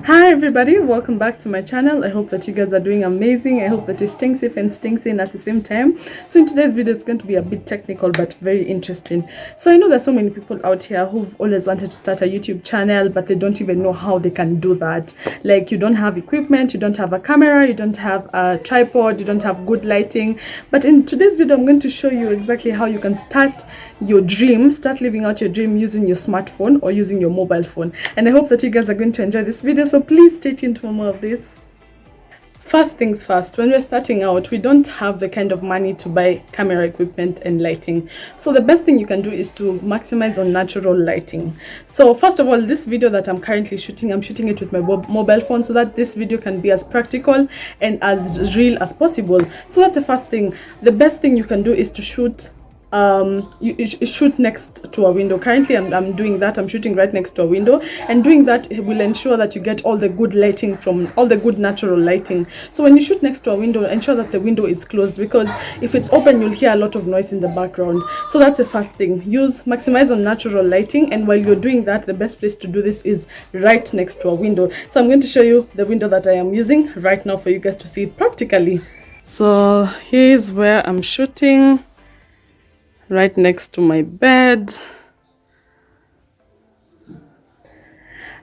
Hi everybody, welcome back to my channel. I hope that you guys are doing amazing. I hope that you're staying safe and staying sane at the same time. So in today's video, it's going to be a bit technical but very interesting. So I know there's so many people out here who've always wanted to start a YouTube channel, but they don't even know how they can do that. Like, you don't have equipment, you don't have a camera, you don't have a tripod, you don't have good lighting. But in today's video, I'm going to show you exactly how you can start your dream, start living out your dream using your smartphone or using your mobile phone. And I hope that you guys are going to enjoy this video, so please stay tuned for more of this. First things first, when we're starting out, we don't have the kind of money to buy camera equipment and lighting. So the best thing you can do is to maximize on natural lighting. So first of all, this video that I'm currently shooting, I'm shooting it with my mobile phone so that this video can be as practical and as real as possible. So that's the first thing. The best thing you can do is to shoot you shoot next to a window. Currently I'm doing that. I'm shooting right next to a window, and doing that will ensure that you get all the good lighting from all the good natural lighting. So when you shoot next to a window, ensure that the window is closed, because if it's open, you'll hear a lot of noise in the background. So that's the first thing. Maximize on natural lighting, and while you're doing that, the best place to do this is right next to a window. So I'm going to show you the window that I am using right now for you guys to see it practically. So here's where I'm shooting, right next to my bed.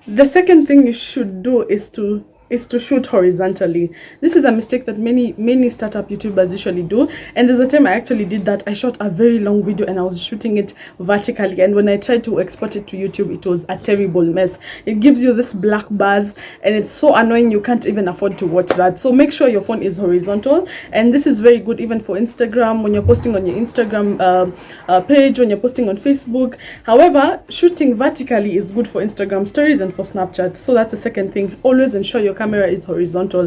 The second thing you should do is to shoot horizontally. This is a mistake that many startup YouTubers usually do, and there's a time I actually did that. I shot a very long video and I was shooting it vertically, and when I tried to export it to YouTube, it was a terrible mess. It gives you this black bars and it's so annoying, you can't even afford to watch that. So make sure your phone is horizontal, and this is very good even for Instagram, when you're posting on your Instagram page, when you're posting on Facebook. However, shooting vertically is good for Instagram stories and for Snapchat. So that's the second thing. Always ensure your camera is horizontal.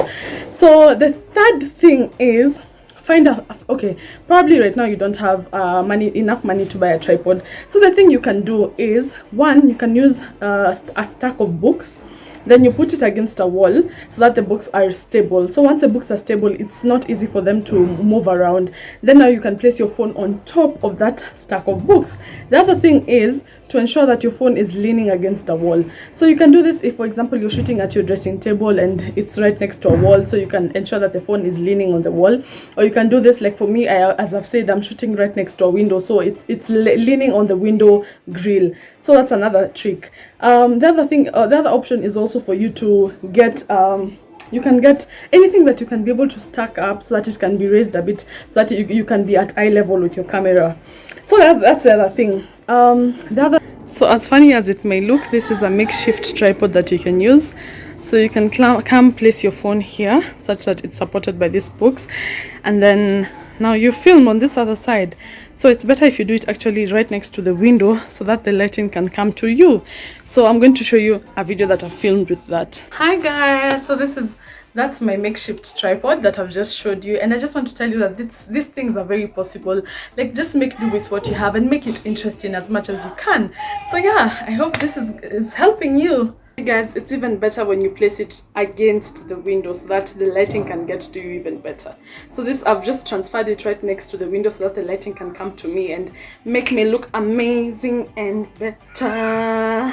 So the third thing is, probably right now you don't have enough money to buy a tripod. So the thing you can do is, one, you can use a stack of books. Then you put it against a wall so that the books are stable. So once the books are stable, it's not easy for them to move around. Then now you can place your phone on top of that stack of books. The other thing is to ensure that your phone is leaning against a wall. So you can do this if, for example, you're shooting at your dressing table and it's right next to a wall, so you can ensure that the phone is leaning on the wall. Or you can do this, like for me, as I've said, I'm shooting right next to a window, so it's leaning on the window grill. So that's another trick. The other option is also for you to get you can get anything that you can be able to stack up so that it can be raised a bit, so that you can be at eye level with your camera. So that's the other thing. So as funny as it may look, this is a makeshift tripod that you can use. So you can come place your phone here such that it's supported by these books, and then now you film on this other side. So it's better if you do it actually right next to the window so that the lighting can come to you. So I'm going to show you a video that I filmed with that. Hi guys, so that's my makeshift tripod that I've just showed you, and I just want to tell you that these things are very possible. Like, just make do with what you have and make it interesting as much as you can. So yeah, I hope this is helping you. Guys, it's even better when you place it against the window so that the lighting can get to you even better. So this, I've just transferred it right next to the window so that the lighting can come to me and make me look amazing and better.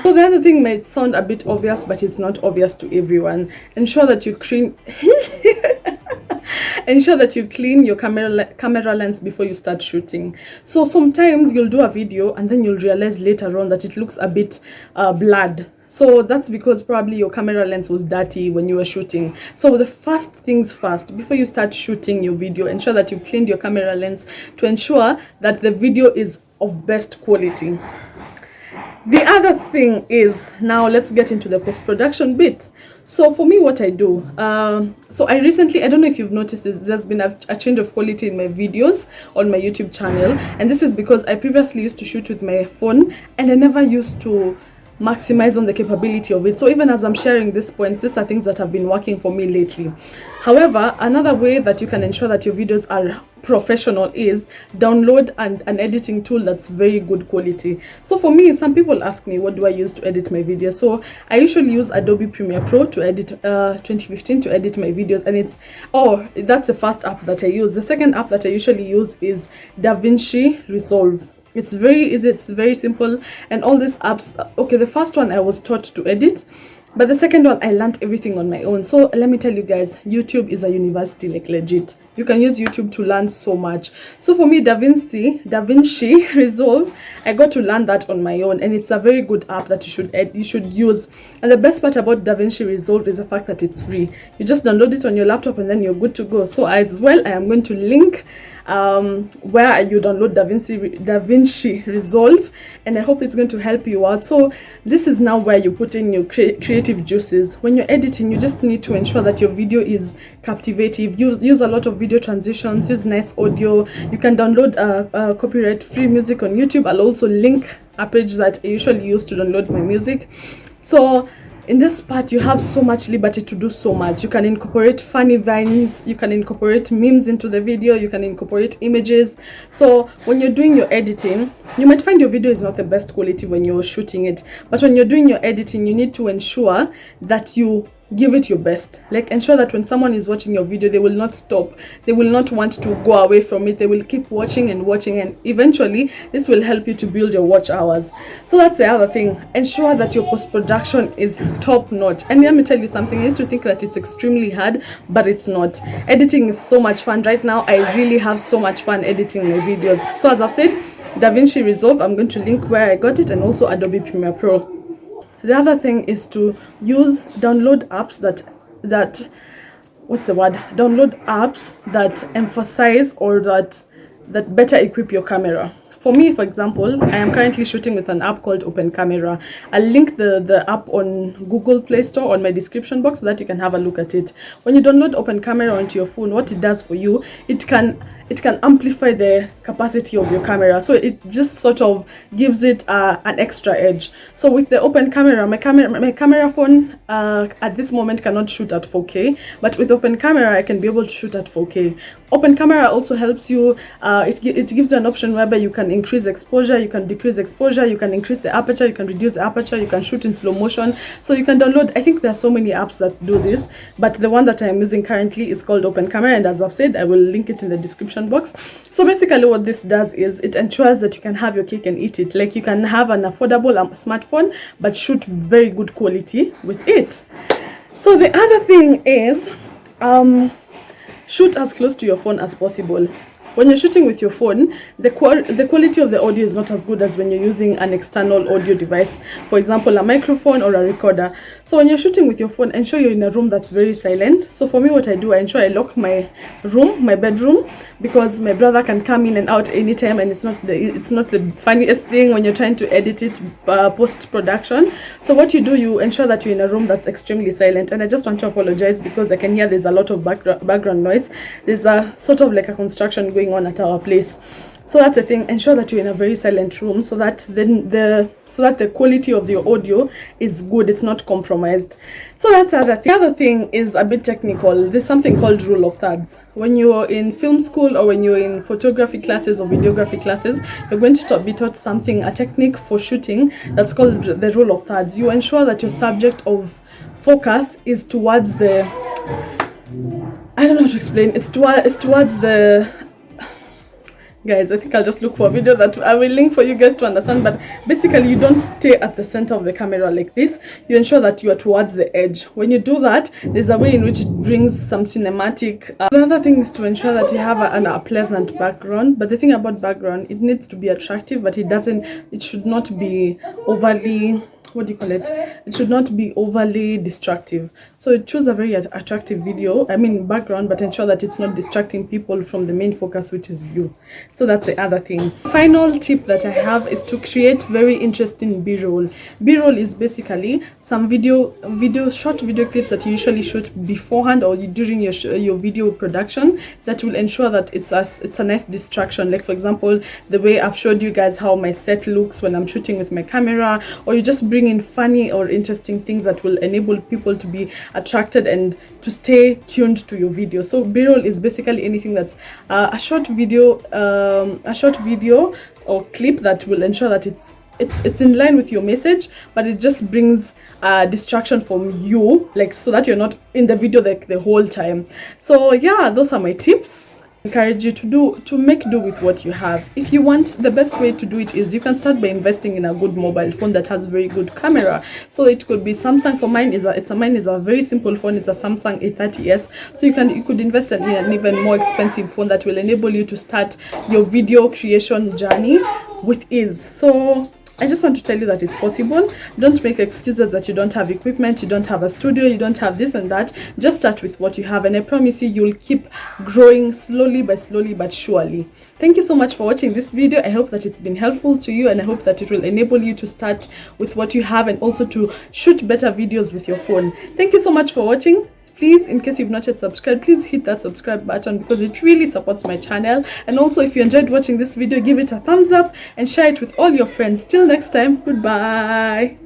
So the other thing might sound a bit obvious, but it's not obvious to everyone. Ensure that you clean your camera lens before you start shooting. So sometimes you'll do a video and then you'll realize later on that it looks a bit blurred. So that's because probably your camera lens was dirty when you were shooting. So the first things first, before you start shooting your video, ensure that you've cleaned your camera lens to ensure that the video is of best quality. The other thing is, now let's get into the post-production bit. So for me, what I do, so I don't know if you've noticed, there's been a change of quality in my videos on my YouTube channel, and this is because I previously used to shoot with my phone and I never used to maximize on the capability of it. So even as I'm sharing these points, these are things that have been working for me lately. However, another way that you can ensure that your videos are professional is download an editing tool that's very good quality. So for me, some people ask me, what do I use to edit my videos? So I usually use Adobe Premiere Pro to edit 2015 to edit my videos, and that's the first app that I use. The second app that I usually use is DaVinci Resolve. It's very easy, it's very simple, and all these apps, okay, the first one I was taught to edit, But the second one, I learned everything on my own. So let me tell you guys, YouTube is a university, like legit. You can use YouTube to learn so much. So for me, DaVinci Resolve, I got to learn that on my own, and it's a very good app that you should use. And the best part about DaVinci Resolve is the fact that it's free. You just download it on your laptop and then you're good to go. So as well, I am going to link where you download DaVinci Resolve, and I hope it's going to help you out. So this is now where you put in your creative juices. When you're editing, you just need to ensure that your video is captivative. Use a lot of video transitions, use nice audio. You can download copyright free music on YouTube. I'll also link a page that I usually use to download my music. So in this part, you have so much liberty to do so much. You can incorporate funny vines, you can incorporate memes into the video, you can incorporate images. So when you're doing your editing, you might find your video is not the best quality when you're shooting it, but when you're doing your editing, you need to ensure that you give it your best. Like, ensure that when someone is watching your video, they will not stop, they will not want to go away from it, they will keep watching and watching, and eventually this will help you to build your watch hours. So that's the other thing. Ensure that your post-production is top notch. And let me tell you something, I used to think that it's extremely hard, but it's not. Editing is so much fun. Right now I really have so much fun editing my videos. So as I've said, DaVinci Resolve, I'm going to link where I got it, and also Adobe Premiere Pro. The other thing is to download apps download apps that emphasize or that better equip your camera. For me, for example, I am currently shooting with an app called Open Camera. I'll link the app on Google Play Store on my description box so that you can have a look at it. When you download Open Camera onto your phone, what it does for you, it can amplify the capacity of your camera. So it just sort of gives it an extra edge. So with the Open Camera, my camera phone at this moment cannot shoot at 4K, but with Open Camera I can be able to shoot at 4K. Open Camera also helps you, it gives you an option whereby you can increase exposure, you can decrease exposure, you can increase the aperture, you can reduce the aperture, you can shoot in slow motion. So you can download, I think there are so many apps that do this, but the one that I'm using currently is called Open Camera, and as I've said, I will link it in the description box. So basically what this does is it ensures that you can have your cake and eat it. Like, you can have an affordable smartphone but shoot very good quality with it. So the other thing is shoot as close to your phone as possible. When you're shooting with your phone, the quality of the audio is not as good as when you're using an external audio device, for example, a microphone or a recorder. So when you're shooting with your phone, ensure you're in a room that's very silent. So for me, what I do, I ensure I lock my bedroom, because my brother can come in and out anytime, and it's not the funniest thing when you're trying to edit it post-production. So what you do, you ensure that you're in a room that's extremely silent. And I just want to apologize because I can hear there's a lot of background noise. There's a sort of like a construction going on at our place. So that's the thing. Ensure that you're in a very silent room so that the quality of your audio is good, it's not compromised. So that's the other thing. The other thing is a bit technical. There's something called rule of thirds. When you're in film school or when you're in photography classes or videography classes, you're going to be taught a technique for shooting that's called the rule of thirds. You ensure that your subject of focus is towards the, I don't know how to explain, it's towards the, guys, I think I'll just look for a video that I will link for you guys to understand. But basically, you don't stay at the center of the camera like this. You ensure that you are towards the edge. When you do that, there's a way in which it brings some cinematic. The other thing is to ensure that you have a pleasant background. But the thing about background, it needs to be attractive, but it should not be overly, it should not be overly distractive. So choose a very attractive background, but ensure that it's not distracting people from the main focus, which is you. So that's the other thing. Final tip that I have is to create very interesting b-roll. B-roll is basically some short video clips that you usually shoot beforehand or during your video production that will ensure that it's a nice distraction. Like, for example, the way I've showed you guys how my set looks when I'm shooting with my camera, or you just bring in funny or interesting things that will enable people to be attracted and to stay tuned to your video. So b-roll is basically anything that's a short video or clip that will ensure that it's in line with your message, but it just brings distraction from you, like, so that you're not in the video like the whole time. So yeah, those are my tips. Encourage you to make do with what you have. If you want, the best way to do it is you can start by investing in a good mobile phone that has very good camera. So it could be Samsung. For mine is a very simple phone. It's a Samsung A30s. So you could invest in an even more expensive phone that will enable you to start your video creation journey with ease. So I just want to tell you that it's possible. Don't make excuses that you don't have equipment, you don't have a studio, you don't have this and that. Just start with what you have, and I promise you, you'll keep growing slowly but surely. Thank you so much for watching this video. I hope that it's been helpful to you, and I hope that it will enable you to start with what you have and also to shoot better videos with your phone. Thank you so much for watching. Please, in case you've not yet subscribed, please hit that subscribe button because it really supports my channel. And also, if you enjoyed watching this video, give it a thumbs up and share it with all your friends. Till next time, goodbye.